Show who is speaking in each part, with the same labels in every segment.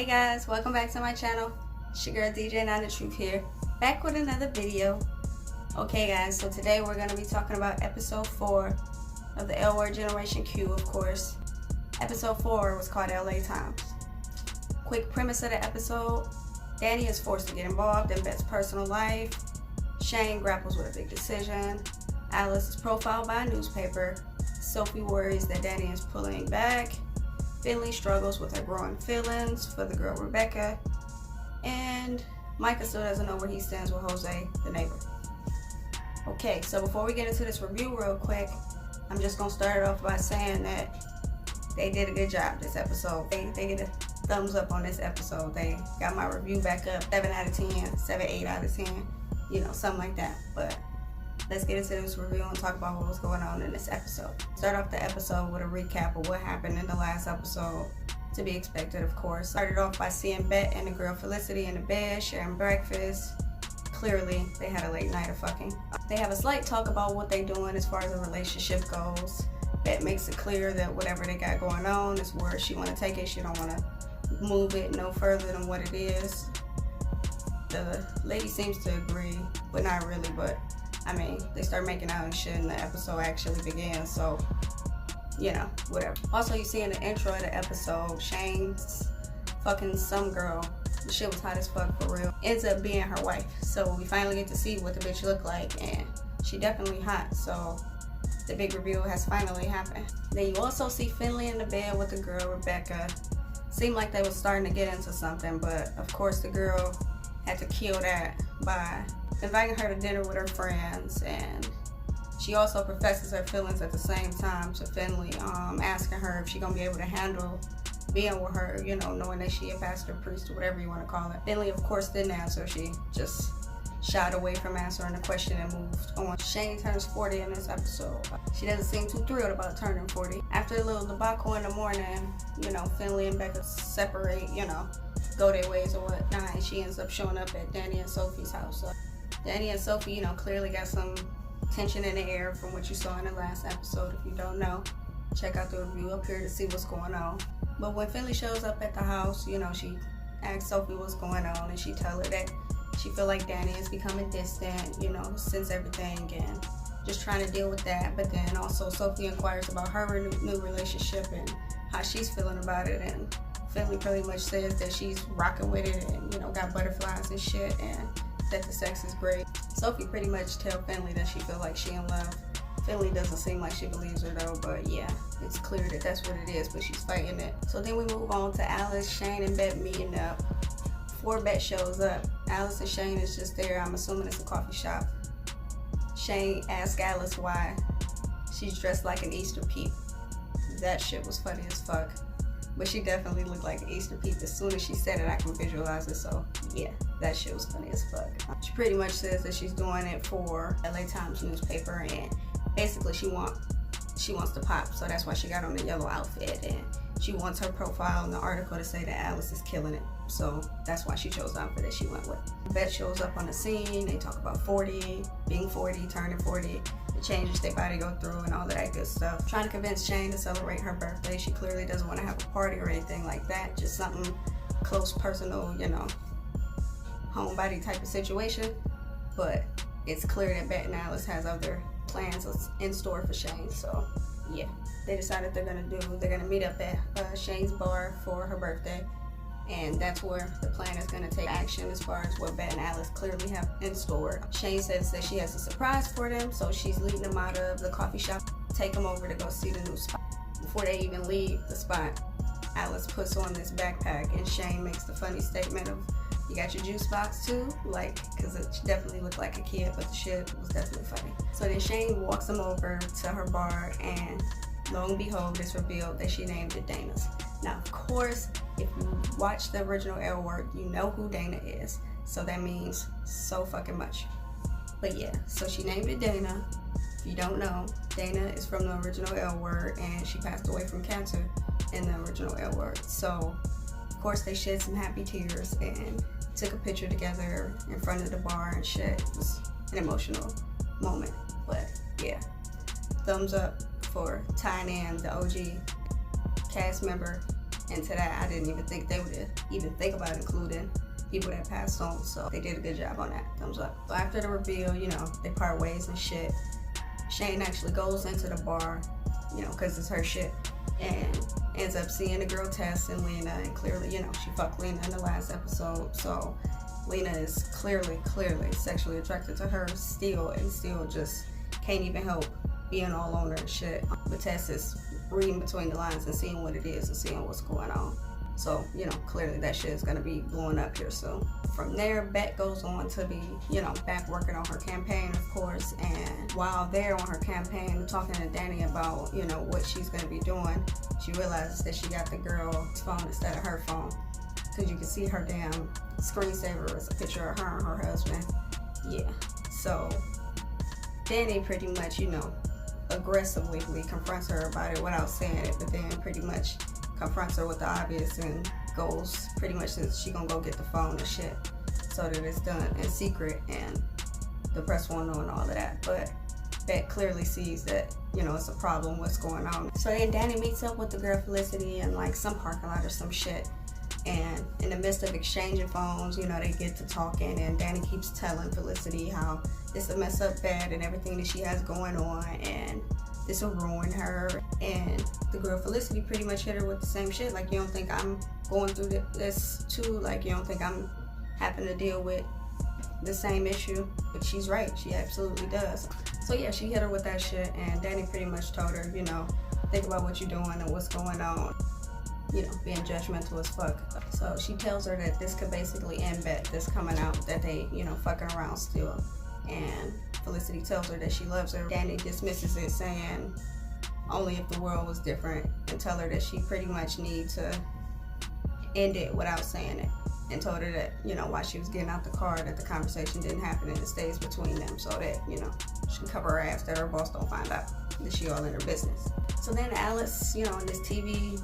Speaker 1: guys, welcome back to my channel. It's your girl DJ Not the Truth here, back with another video. Okay guys, so today we're going to be talking about episode 4 of the L Word Generation Q, of course. Episode 4 was called LA Times. Quick premise of the episode: Danny is forced to get involved in Beth's personal life. Shane grapples with a big decision. Alice is profiled by a newspaper. Sophie worries that Danny is pulling back. Finley struggles with her growing feelings for the girl Rebecca. And Micah still doesn't know where he stands with Jose, the neighbor. Okay, so before we get into this review real quick, I'm just going to start it off by saying that they did a good job this episode. They get a thumbs up on this episode. They got my review back up, 7 out of 10, 7, 8 out of 10, you know, something like that. But let's get into this review and talk about what was going on in this episode. Start off the episode with a recap of what happened in the last episode. To be expected, of course. Started off by seeing Beth and the girl Felicity in the bed, sharing breakfast. Clearly, they had a late night of fucking. They have a slight talk about what they're doing as far as the relationship goes. Beth makes it clear that whatever they got going on is where she want to take it. She don't want to move it no further than what it is. The lady seems to agree, but not really. But I mean, they start making out and shit and the episode actually began, so, you know, whatever. Also, you see in the intro of the episode, Shane's fucking some girl. The shit was hot as fuck for real. Ends up being her wife. So we finally get to see what the bitch look like, and she definitely hot, so the big reveal has finally happened. Then you also see Finley in the bed with the girl Rebecca. Seemed like they was starting to get into something, but of course the girl had to kill that by inviting her to dinner with her friends, and she also professes her feelings at the same time to Finley, asking her if she gonna be able to handle being with her, you know, knowing that she a pastor, priest, or whatever you want to call it. Finley, of course, didn't answer. She just shied away from answering the question and moved on. Shane turns 40 in this episode. She doesn't seem too thrilled about turning 40. After a little debacle in the morning, you know, Finley and Becca separate, you know, go their ways or whatnot, and she ends up showing up at Danny and Sophie's house. So Danny and Sophie, you know, clearly got some tension in the air from what you saw in the last episode. If you don't know, check out the review up here to see what's going on. But when Finley shows up at the house, you know, she asks Sophie what's going on, and she tell her that she feel like Danny is becoming distant, you know, since everything, and just trying to deal with that. But then also Sophie inquires about her new relationship and how she's feeling about it, and Finley pretty much says that she's rocking with it and, you know, got butterflies and shit, and that the sex is great. Sophie pretty much tell Finley that she feel like she in love. Finley doesn't seem like she believes her though, but yeah, it's clear that that's what it is, but she's fighting it. So then we move on to Alice, Shane, and Beth meeting up. Before Beth shows up, Alice and Shane is just there. I'm assuming it's a coffee shop. Shane asks Alice why she's dressed like an Easter peep. That shit was funny as fuck. But she definitely looked like an Easter peep. As soon as she said it, I can visualize it. So yeah, that shit was funny as fuck. She pretty much says that she's doing it for LA Times newspaper, and basically she wants to pop. So that's why she got on the yellow outfit, and she wants her profile in the article to say that Alice is killing it. So that's why she chose the outfit that she went with. Beth shows up on the scene. They talk about 40, being 40, turning 40, the changes their body go through, and all of that good stuff. Trying to convince Shane to celebrate her birthday. She clearly doesn't want to have a party or anything like that. Just something close, personal, you know, homebody type of situation. But it's clear that Beth and Alice has other plans in store for Shane. So yeah, they decided they're gonna meet up at Shane's bar for her birthday. And that's where the plan is going to take action as far as what Beth and Alice clearly have in store. Shane says that she has a surprise for them, so she's leading them out of the coffee shop, take them over to go see the new spot. Before they even leave the spot, Alice puts on this backpack, and Shane makes the funny statement of, "You got your juice box too?" Like, because it definitely looked like a kid, but the shit was definitely funny. So then Shane walks them over to her bar, and lo and behold, it's revealed that she named it Dana's. Now, of course, if you watch the original L Word, you know who Dana is. So that means so fucking much. But yeah, so she named it Dana. If you don't know, Dana is from the original L Word, and she passed away from cancer in the original L Word. So, of course, they shed some happy tears and took a picture together in front of the bar and shit. It was an emotional moment. But yeah, thumbs up for tying in the OG cast member into that. I didn't even think they would even think about including people that passed on, so they did a good job on that. Thumbs up. So after the reveal, you know, they part ways and shit. Shane actually goes into the bar, you know, because it's her shit, and ends up seeing the girl Tess and Lena, and clearly, you know, she fucked Lena in the last episode, so Lena is clearly sexually attracted to her still, and still just can't even help being all on her and shit. But Tess is reading between the lines and seeing what it is and seeing what's going on. So, you know, clearly that shit is gonna be blowing up here soon. From there, Bet goes on to be, you know, back working on her campaign, of course, and while they're on her campaign, talking to Danny about, you know, what she's gonna be doing, she realizes that she got the girl's phone instead of her phone, because you can see her damn screensaver is a picture of her and her husband. Yeah, so Danny pretty much, you know, aggressively confronts her about it without saying it, but then pretty much confronts her with the obvious and goes pretty much says she gonna go get the phone and shit so that it's done in secret and the press won't know and all of that. But Bet clearly sees that, you know, it's a problem, what's going on. So then Danny meets up with the girl Felicity in like some parking lot or some shit, and in the midst of exchanging phones, you know, they get to talking, and Danny keeps telling Felicity how this will mess up Bet and everything that she has going on, and this will ruin her. And the girl Felicity pretty much hit her with the same shit, like, you don't think I'm going through this too? Like, you don't think I'm having to deal with the same issue? But she's right, she absolutely does. So yeah, she hit her with that shit, and Danny pretty much told her, you know, think about what you're doing and what's going on, you know, being judgmental as fuck. So she tells her that this could basically end Bet, this coming out that they, you know, fucking around still. And Felicity tells her that she loves her. Danny dismisses it, saying only if the world was different, and tell her that she pretty much needs to end it without saying it, and told her that, you know, while she was getting out the car, that the conversation didn't happen and it stays between them, so that, you know, she can cover her ass, that her boss don't find out that she all in her business. So then Alice, you know, in this TV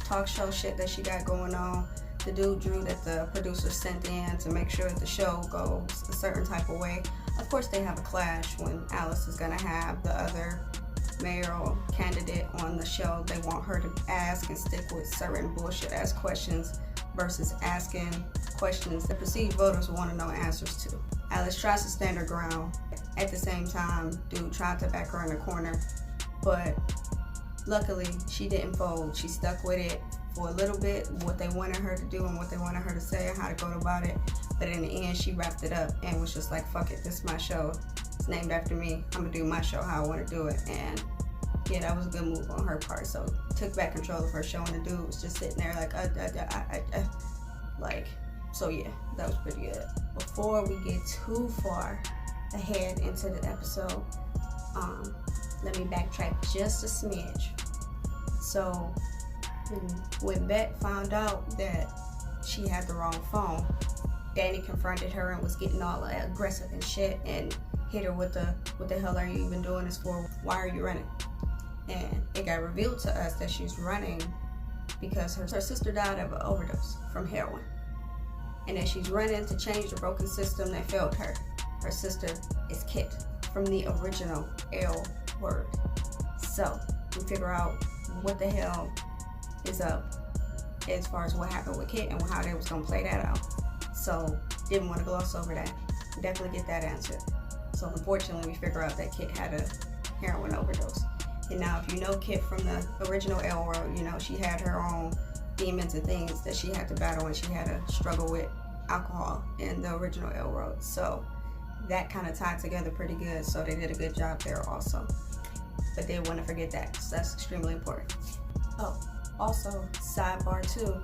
Speaker 1: talk show shit that she got going on, the dude Drew that the producer sent in to make sure that the show goes a certain type of way. Of course they have a clash when Alice is gonna have the other mayoral candidate on the show. They want her to ask and stick with certain bullshit ass questions versus asking questions that perceived voters want to know answers to. Alice tries to stand her ground. At the same time, dude tried to back her in the corner, but luckily she didn't fold. She stuck with it for a little bit, what they wanted her to do and what they wanted her to say and how to go about it. But in the end, she wrapped it up and was just like, fuck it, this is my show. It's named after me. I'm gonna do my show how I want to do it. And yeah, that was a good move on her part. So took back control of her show, and the dude was just sitting there like, like, so yeah, that was pretty good. Before we get too far ahead into the episode, let me backtrack just a smidge. So when Bet found out that she had the wrong phone, Danny confronted her and was getting all aggressive and shit, and hit her with the, what the hell are you even doing this for? Why are you running? And it got revealed to us that she's running because her sister died of an overdose from heroin, and that she's running to change the broken system that failed her. Her sister is Kit from the original L Word. So we figure out what the hell is up as far as what happened with Kit and how they was gonna play that out. So didn't want to gloss over that. Definitely get that answered. So unfortunately, we figure out that Kit had a heroin overdose. And now if you know Kit from the original L World, you know she had her own demons and things that she had to battle, and she had to struggle with alcohol in the original L World. So that kind of tied together pretty good. So they did a good job there also. But they want to forget that, because that's extremely important. Oh, also, sidebar too,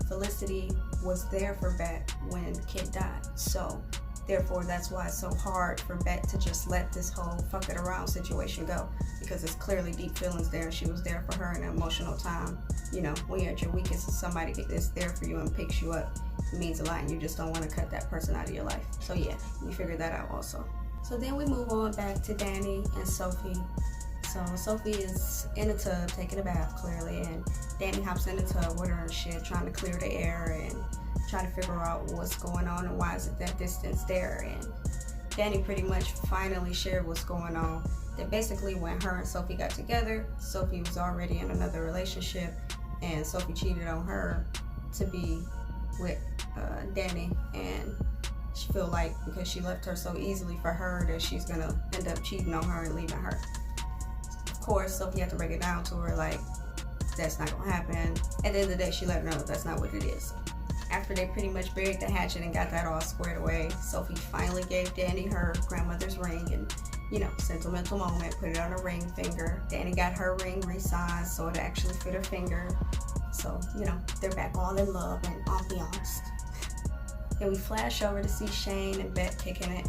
Speaker 1: Felicity was there for Bet when Kit died. So therefore, that's why it's so hard for Bet to just let this whole fuck it around situation go, because it's clearly deep feelings there, and she was there for her in an emotional time. You know, when you're at your weakest and somebody is there for you and picks you up, it means a lot, and you just don't want to cut that person out of your life. So yeah, we figured that out also. So then we move on back to Danny and Sophie. So Sophie is in a tub taking a bath clearly, and Danny hops in the tub with her and shit, trying to clear the air and trying to figure out what's going on and why is it that distance there. And Danny pretty much finally shared what's going on, that basically when her and Sophie got together, Sophie was already in another relationship, and Sophie cheated on her to be with Danny, and she feel like because she left her so easily for her that she's gonna end up cheating on her and leaving her. Of course, Sophie had to break it down to her like that's not gonna happen. At the end of the day, she let her know that's not what it is. After they pretty much buried the hatchet and got that all squared away, Sophie finally gave Danny her grandmother's ring and, you know, sentimental moment, put it on her ring finger. Danny got her ring resized so it actually fit her finger. So, you know, they're back all in love and ambiance. And we flash over to see Shane and Bette kicking it.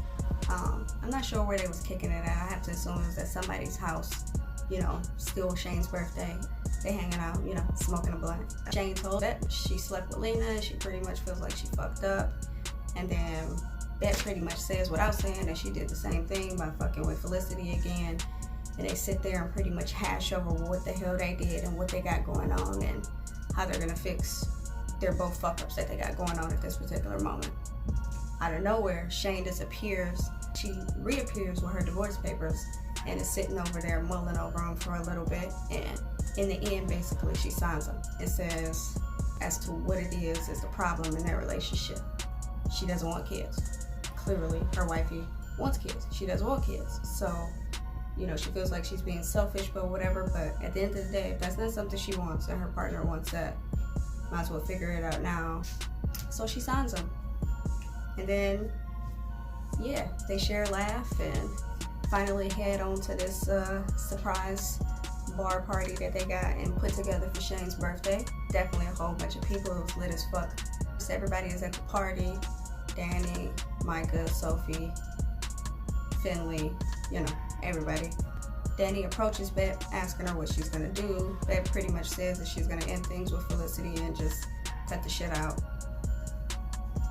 Speaker 1: I'm not sure where they was kicking it at. I have to assume it was at somebody's house, you know, still Shane's birthday. They hanging out, you know, smoking a blunt. Shane told Bette she slept with Lena and she pretty much feels like she fucked up. And then Bette pretty much says without saying that she did the same thing by fucking with Felicity again. And they sit there and pretty much hash over what the hell they did and what they got going on and how they're gonna fix their both fuck-ups that they got going on at this particular moment. Out of nowhere, Shane disappears. She reappears with her divorce papers and is sitting over there mulling over them for a little bit. And in the end, basically, she signs them. It says as to what it is the problem in their relationship. She doesn't want kids. Clearly, her wifey wants kids. She doesn't want kids. So, you know, she feels like she's being selfish, but whatever. But at the end of the day, if that's not something she wants and her partner wants that, might as well figure it out now. So she signs them. And then, yeah, they share a laugh and finally head on to this surprise bar party that they got and put together for Shane's birthday. Definitely a whole bunch of people. It was lit as fuck. So everybody is at the party. Danny, Micah, Sophie, Finley, you know, everybody. Danny approaches Bette, asking her what she's gonna do. Bette pretty much says that she's gonna end things with Felicity and just cut the shit out.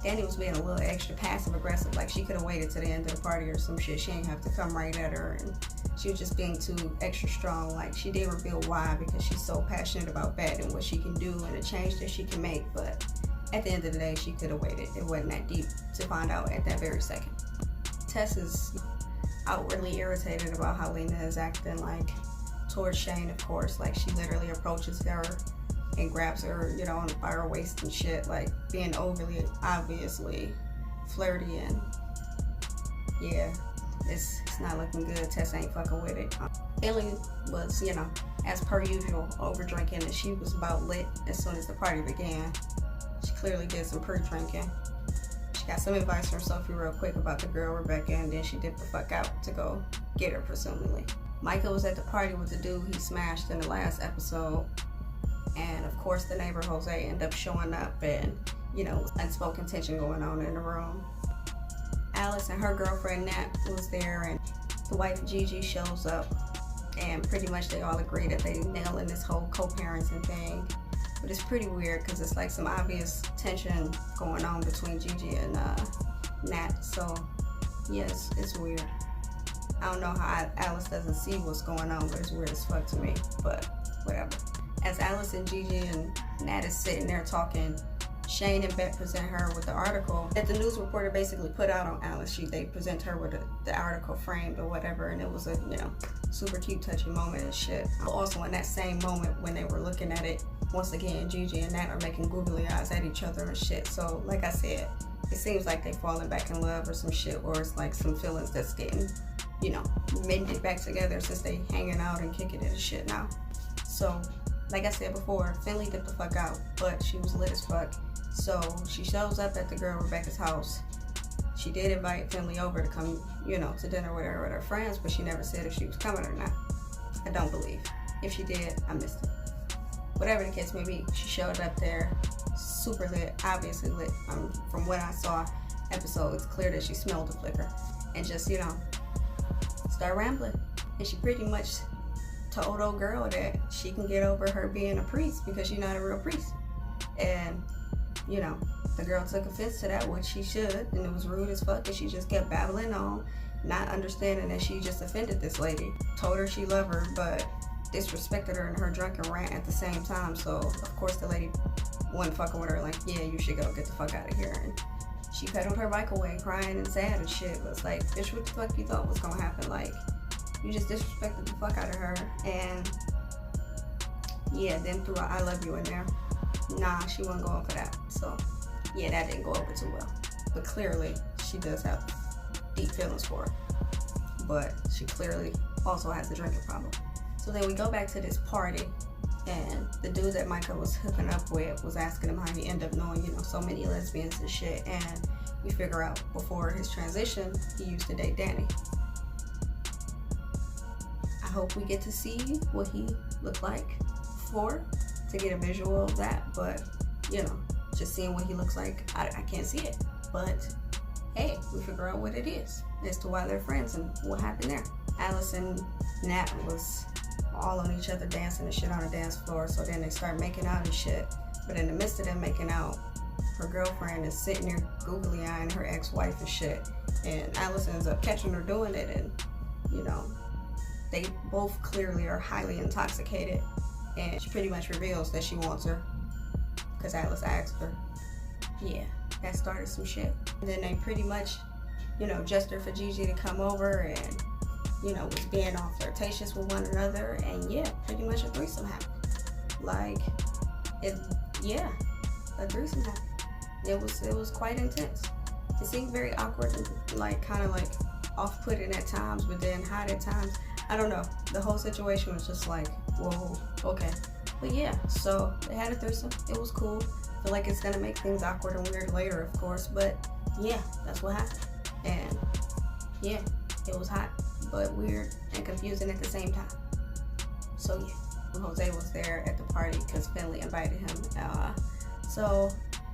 Speaker 1: Danny was being a little extra passive aggressive, like she could have waited to the end of the party or some shit. She ain't have to come right at her, and she was just being too extra strong. Like, she did reveal why, because she's so passionate about Bette and what she can do and the change that she can make. But at the end of the day, she could have waited. It wasn't that deep to find out at that very second. Tess is outwardly irritated about how Lena is acting, like, towards Shane, of course. Like, she literally approaches her and grabs her, you know, by her waist and shit, like being overly obviously flirty. And yeah, it's not looking good. Tess ain't fucking with it. Billy was, you know, as per usual, over drinking, and she was about lit as soon as the party began. She clearly did some pre-drinking. She got some advice from Sophie real quick about the girl Rebecca, and then she dipped the fuck out to go get her, presumably. Michael was at the party with the dude he smashed in the last episode. And of course the neighbor Jose ended up showing up, and, you know, unspoken tension going on in the room. Alice and her girlfriend Nat was there, and the wife Gigi shows up, and pretty much they all agree that they nailing this whole co-parenting thing. But it's pretty weird because it's like some obvious tension going on between Gigi and Nat. So yes, it's weird. I don't know how Alice doesn't see what's going on, but it's weird as fuck to me. But whatever. As Alice and Gigi and Nat is sitting there talking, Shane and Bette present her with the article that the news reporter basically put out on Alice. They present her with the article framed or whatever, and it was a, you know, super cute, touching moment and shit. Also, in that same moment when they were looking at it, once again, Gigi and Nat are making googly eyes at each other and shit. So, like I said, it seems like they falling back in love or some shit, or it's like some feelings that's getting, you know, mended back together since they hanging out and kicking it and shit now. So, like I said before, Finley dipped the fuck out, but she was lit as fuck. So she shows up at the girl Rebecca's house. She did invite Finley over to come, you know, to dinner with her friends, but she never said if she was coming or not. I don't believe. If she did, I missed it. Whatever the case may be, she showed up there, super lit, obviously lit. From what I saw episode, it's clear that she smelled the flicker, and just, you know, start rambling. And she pretty much told old girl that she can get over her being a priest because she's not a real priest. And, you know, the girl took offense to that, which she should, and it was rude as fuck, and she just kept babbling on, not understanding that she just offended this lady. Told her she loved her, but disrespected her in her drunken rant at the same time. So of course the lady wasn't fucking with her, like, yeah, you should go get the fuck out of here. And she pedaled her bike away crying and sad and shit. But it's like, bitch, what the fuck you thought was gonna happen? Like, you just disrespected the fuck out of her. And yeah, then threw a I love you in there. Nah, she wasn't going for that. So yeah, that didn't go over too well. But clearly she does have deep feelings for her. But she clearly also has a drinking problem. So then we go back to this party, and the dude that Micah was hooking up with was asking him how he ended up knowing, you know, so many lesbians and shit. And we figure out before his transition, he used to date Danny. I hope we get to see what he looked like to get a visual of that. But, you know, just seeing what he looks like, I can't see it. But, hey, we figure out what it is as to why they're friends and what happened there. Alice and Nat was all on each other dancing and shit on the dance floor. So then they start making out and shit. But in the midst of them making out, her girlfriend is sitting there googly eyeing her ex-wife and shit. And Alice ends up catching her doing it. And, you know, they both clearly are highly intoxicated. And she pretty much reveals that she wants her because Alice asked her. Yeah, that started some shit. And then they pretty much, you know, gestured for Gigi to come over and, you know, was being all flirtatious with one another. And yeah, pretty much a threesome happened. Like, a threesome happened. It was quite intense. It seemed very awkward and like kind of like off-putting at times, but then hot at times. I don't know. The whole situation was just like, whoa, okay. But yeah, so they had a threesome. It was cool. I feel like it's gonna make things awkward and weird later, of course, but yeah, that's what happened. And yeah, it was hot, but weird and confusing at the same time. So yeah, Jose was there at the party because Finley invited him. So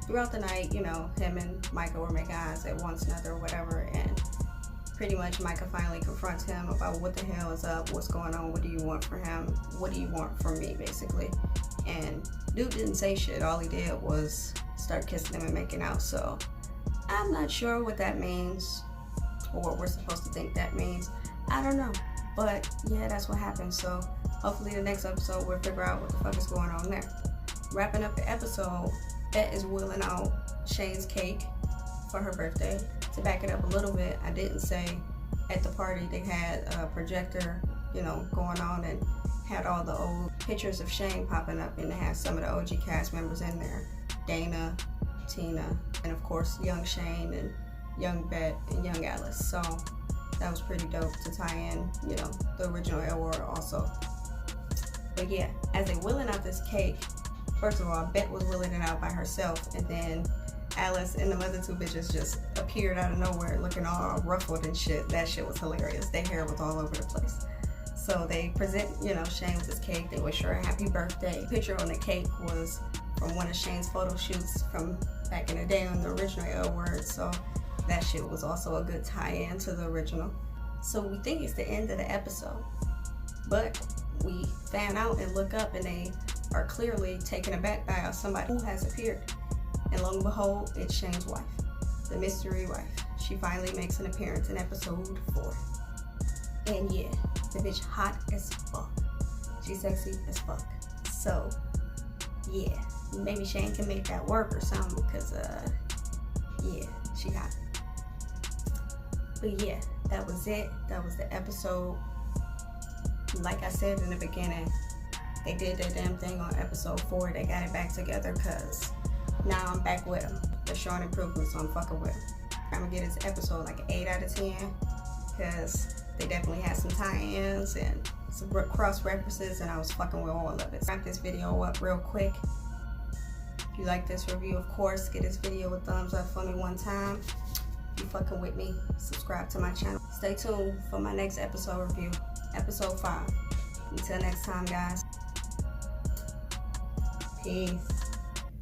Speaker 1: throughout the night, you know, him and Micah were making eyes at one another or whatever, and pretty much Micah finally confronts him about what the hell is up, what's going on, what do you want from him, what do you want from me, basically. And dude didn't say shit. All he did was start kissing him and making out. So I'm not sure what that means or what we're supposed to think that means. I don't know. But yeah, that's what happened. So hopefully the next episode we'll figure out what the fuck is going on there. Wrapping up the episode, Bet is wheeling out Shane's cake for her birthday. To back it up a little bit, I didn't say at the party they had a projector, you know, going on and had all the old pictures of Shane popping up, and they had some of the OG cast members in there. Dana, Tina, and of course young Shane and young Bet and young Alice. So that was pretty dope to tie in, you know, the original L Word also. But yeah, as they wheeling out this cake, first of all, Bet was wheeling it out by herself, and then Alice and the other two bitches just appeared out of nowhere looking all ruffled and shit. That shit was hilarious. Their hair was all over the place. So they present, you know, Shane with his cake. They wish her a happy birthday. The picture on the cake was from one of Shane's photo shoots from back in the day on the original L Word. So that shit was also a good tie-in to the original. So we think it's the end of the episode. But we fan out and look up, and they are clearly taken aback by somebody who has appeared. And lo and behold, it's Shane's wife, the mystery wife. She finally makes an appearance in episode 4. And yeah, the bitch hot as fuck. She's sexy as fuck. So yeah, maybe Shane can make that work or something, because yeah, she hot. But yeah, that was it. That was the episode. Like I said in the beginning, they did their damn thing on episode 4. They got it back together, because now I'm back with them. They're showing improvement, so I'm fucking with them. I'm gonna give this episode like an 8 out of 10, because they definitely had some tie-ins and some cross references, and I was fucking with all of it. Wrap this video up real quick. If you like this review, of course, give this video a thumbs up for me one time. If you fucking with me, subscribe to my channel. Stay tuned for my next episode review, episode 5. Until next time, guys. Peace.